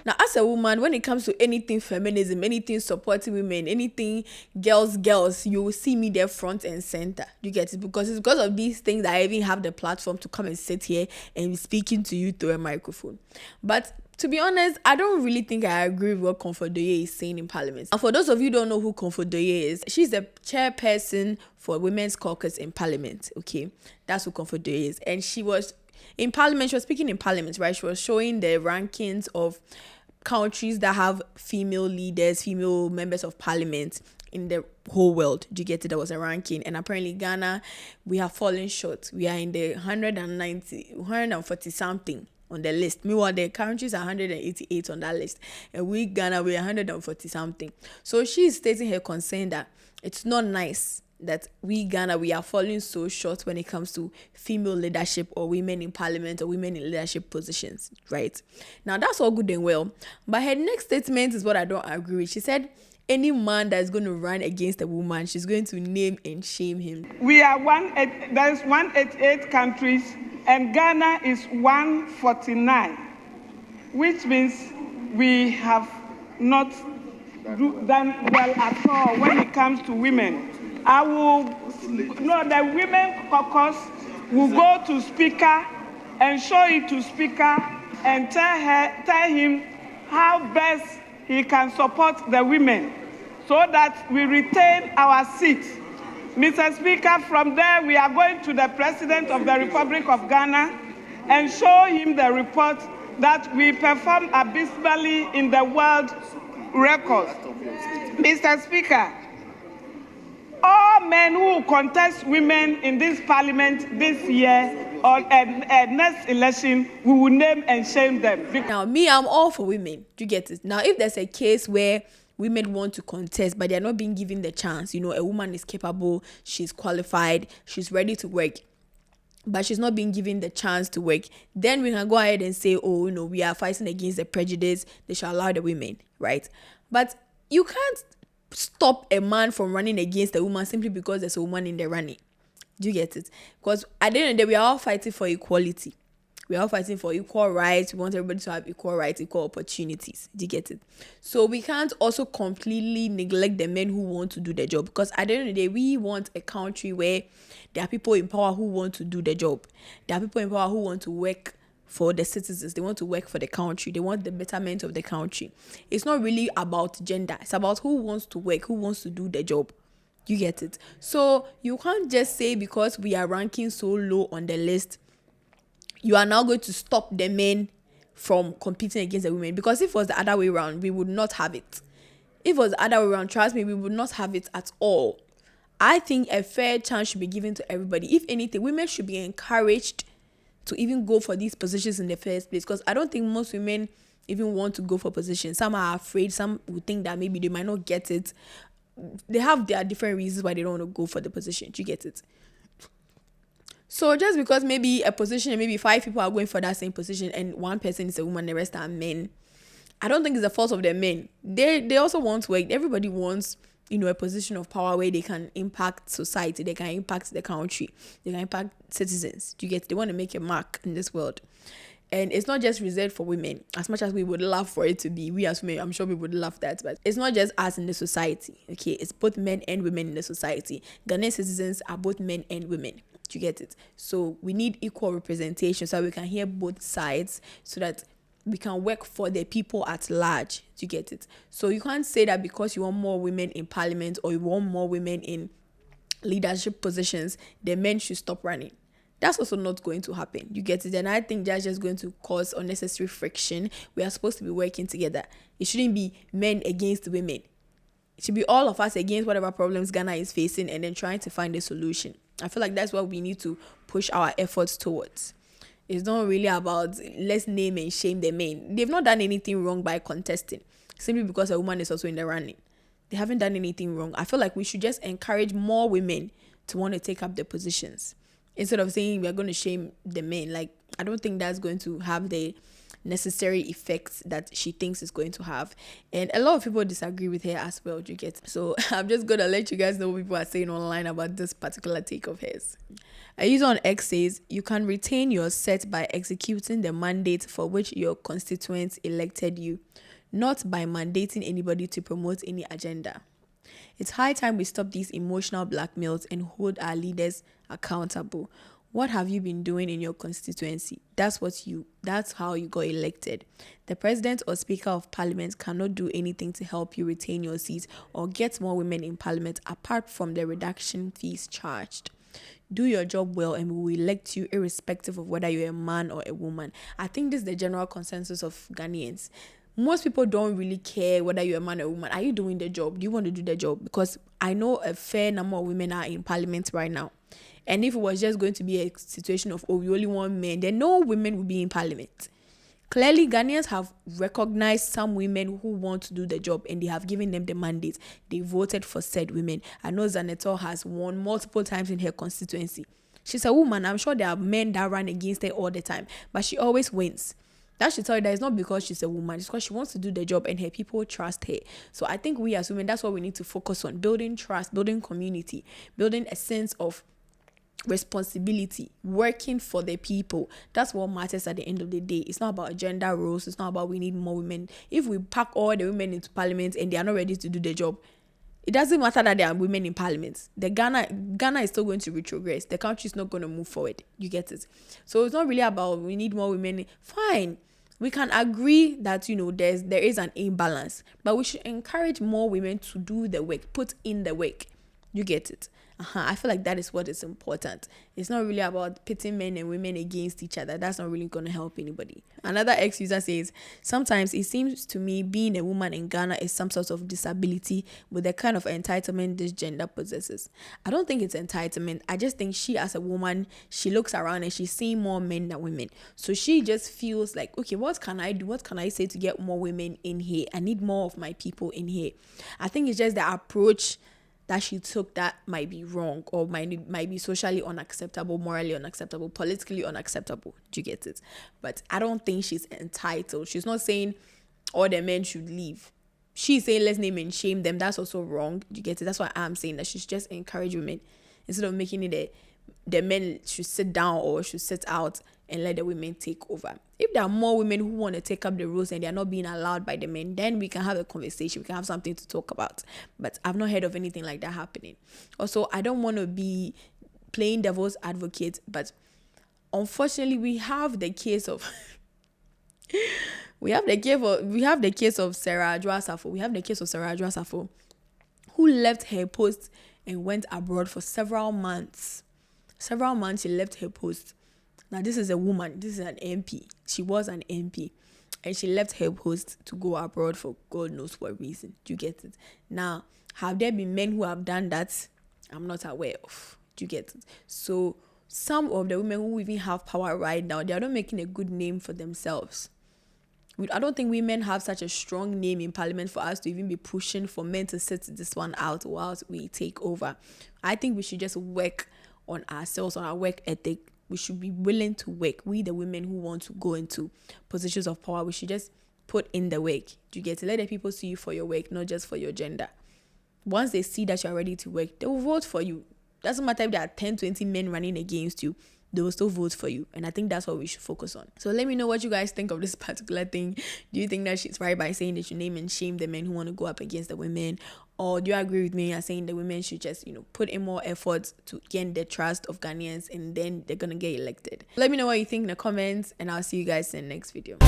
Now, as a woman, when it comes to anything feminism, anything supporting women, anything girls, you will see me there front and center. You get it? Because it's because of these things that I even have the platform to come and sit here and be speaking to you through a microphone. But to be honest, I don't really think I agree with what Comfort Doyoe is saying in Parliament. And for those of you who don't know who Comfort Doyoe is, she's the chairperson for Women's Caucus in Parliament. Okay, that's who Comfort Doyoe is. And she was in Parliament, she was speaking in Parliament, right? She was showing the rankings of countries that have female leaders, female members of Parliament in the whole world. Do you get it? There was a ranking, and apparently Ghana, we have fallen short. We are in the 140 something on the list. Meanwhile, the countries are 188 on that list, and we Ghana, we are 140 something. So she's stating her concern that it's not nice that we Ghana, we are falling so short when it comes to female leadership or women in Parliament or women in leadership positions, right? Now, that's all good and well, but her next statement is what I don't agree with. She said any man that's going to run against a woman, she's going to name and shame him. We are there's 188 countries, and Ghana is 149, which means we have not done well at all when it comes to women. The Women Caucus will go to Speaker and show it to Speaker and tell him how best he can support the women so that we retain our seat. Mr. Speaker, from there we are going to the President of the Republic of Ghana and show him the report that we perform abysmally in the world records. Mr. Speaker, all men who contest women in this Parliament this year or next election, we will name and shame them. Now, me, I'm all for women. Do you get it? Now, if there's a case where women want to contest, but they're not being given the chance, a woman is capable, she's qualified, she's ready to work, but she's not being given the chance to work, then we can go ahead and say, we are fighting against the prejudice, they shall allow the women, right? But you can't stop a man from running against a woman simply because there's a woman in the running. Do you get it? Because at the end of the day, we are all fighting for equality. We are all fighting for equal rights. We want everybody to have equal rights, equal opportunities. Do you get it? So we can't also completely neglect the men who want to do the job, because at the end of the day, we want a country where there are people in power who want to do the job. There are people in power who want to work for the citizens. They want to work for the country. They want the betterment of the country. It's not really about gender. It's about who wants to work, who wants to do the job. You get it? So you can't just say because we are ranking so low on the list, you are now going to stop the men from competing against the women. Because if it was the other way around, we would not have it. If it was the other way around, trust me, we would not have it at all. I think a fair chance should be given to everybody. If anything, women should be encouraged to even go for these positions in the first place, because I don't think most women even want to go for positions. Some are afraid. Some would think that maybe they might not get it. They have their different reasons why they don't want to go for the position. Do you get it? So just because maybe a position, maybe 5 people are going for that same position and one person is a woman, the rest are men, I don't think it's the fault of the men. They also want to work. Everybody wants, a position of power where they can impact society, they can impact the country, they can impact citizens. Do you get it? They want to make a mark in this world. And it's not just reserved for women, as much as we would love for it to be. We as women, I'm sure we would love that, but it's not just us in the society, okay? It's both men and women in the society. Ghanaian citizens are both men and women. Do you get it? So we need equal representation so we can hear both sides, so that we can work for the people at large. Do you get it? So you can't say that because you want more women in Parliament or you want more women in leadership positions, the men should stop running. That's also not going to happen. You get it? And I think that's just going to cause unnecessary friction. We are supposed to be working together. It shouldn't be men against women. It should be all of us against whatever problems Ghana is facing and then trying to find a solution. I feel like that's what we need to push our efforts towards. It's not really about let's name and shame the men. They've not done anything wrong by contesting, simply because a woman is also in the running. They haven't done anything wrong. I feel like we should just encourage more women to want to take up the positions, instead of saying we're going to shame the men. Like, I don't think that's going to have the necessary effects that she thinks is going to have. And a lot of people disagree with her as well, do you get? So I'm just gonna let you guys know what people are saying online about this particular take of hers. A user on X says, you can retain your set by executing the mandate for which your constituents elected you, not by mandating anybody to promote any agenda. It's high time we stop these emotional blackmails and hold our leaders accountable. What have you been doing in your constituency? That's how you got elected. The president or speaker of parliament cannot do anything to help you retain your seat or get more women in parliament apart from the reduction fees charged. Do your job well and we will elect you irrespective of whether you're a man or a woman. I think this is the general consensus of Ghanaians. Most people don't really care whether you're a man or a woman. Are you doing the job? Do you want to do the job? Because I know a fair number of women are in parliament right now. And if it was just going to be a situation of, we only want men, then no women will be in parliament. Clearly, Ghanaians have recognized some women who want to do the job and they have given them the mandate. They voted for said women. I know Zaneto has won multiple times in her constituency. She's a woman. I'm sure there are men that run against her all the time, but she always wins. That should tell you that it's not because she's a woman, it's because she wants to do the job and her people trust her. So I think we as women, that's what we need to focus on: building trust, building community, building a sense of responsibility, working for the people. That's what matters at the end of the day. It's not about gender roles. It's not about we need more women. If we pack all the women into parliament and they are not ready to do the job, it doesn't matter that there are women in parliament. Ghana is still going to retrogress. The country is not going to move forward. You get it? So it's not really about we need more women. Fine. We can agree that, there is an imbalance, but we should encourage more women to do the work, put in the work. You get it? I feel like that is what is important. It's not really about pitting men and women against each other. That's not really going to help anybody. Another ex-user says, sometimes it seems to me being a woman in Ghana is some sort of disability with the kind of entitlement this gender possesses. I don't think it's entitlement. I just think she, as a woman, she looks around and she's seeing more men than women. So she just feels like, okay, what can I do? What can I say to get more women in here? I need more of my people in here. I think it's just the approach that she took that might be wrong or might be socially unacceptable, morally unacceptable, politically unacceptable. Do you get it? But I don't think she's entitled. She's not saying all the men should leave. She's saying let's name and shame them. That's also wrong. Do you get it? That's why I'm saying that she's just encourage women instead of making it the men should sit down or should sit out and let the women take over. If there are more women who want to take up the roles and they are not being allowed by the men, then we can have a conversation. We can have something to talk about. But I've not heard of anything like that happening. Also, I don't want to be playing devil's advocate, but unfortunately, we have the case of Sarah Adwoa Safo, who left her post and went abroad for several months. She left her post. Now, this is a woman. This is an MP. She was an MP. And she left her post to go abroad for God knows what reason. Do you get it? Now, have there been men who have done that? I'm not aware of. Do you get it? So, some of the women who even have power right now, they are not making a good name for themselves. I don't think women have such a strong name in parliament for us to even be pushing for men to sit this one out whilst we take over. I think we should just work on ourselves, on our work ethic. We should be willing to work. We, the women who want to go into positions of power, we should just put in the work. Do you get to let the people see you for your work, not just for your gender? Once they see that you're ready to work, they will vote for you. Doesn't matter if there are 10, 20 men running against you, they will still vote for you. And I think that's what we should focus on. So let me know what you guys think of this particular thing. Do you think that she's right by saying they should name and shame the men who want to go up against the women? Or do you agree with me and saying the women should just, put in more efforts to gain the trust of Ghanaians and then they're going to get elected? Let me know what you think in the comments and I'll see you guys in the next video.